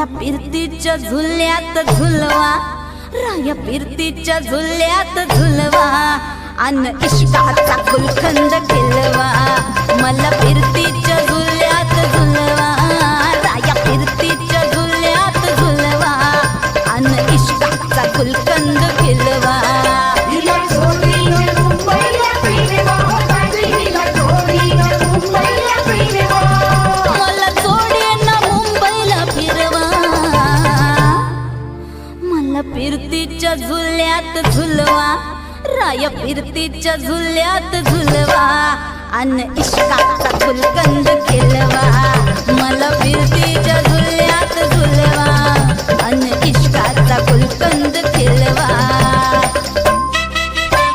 मला फिरतीच्या झुल्यात झुलवा, राया फिरतीच्या झुल्यात झुलवा, अन इश्काचा गुलखंद खिलवा. मला फिरतीच्या झुल्यात झुलवा, राया फिरतीच्या झुल्यात झुलवा, अन इश्काचा गुलखंद खिलवा. मला जोडीनं मुंबईला फिरवा, मला फिरतीच्या झुल्यात झुलवा, राया फिरतीच्या झुल्यात झुलवा, अन इश्काचा गुलकंद खिलवा. मला फिरतीच्या झुल्यात झुलवा, अन इश्काचा गुलकंद खिलवा.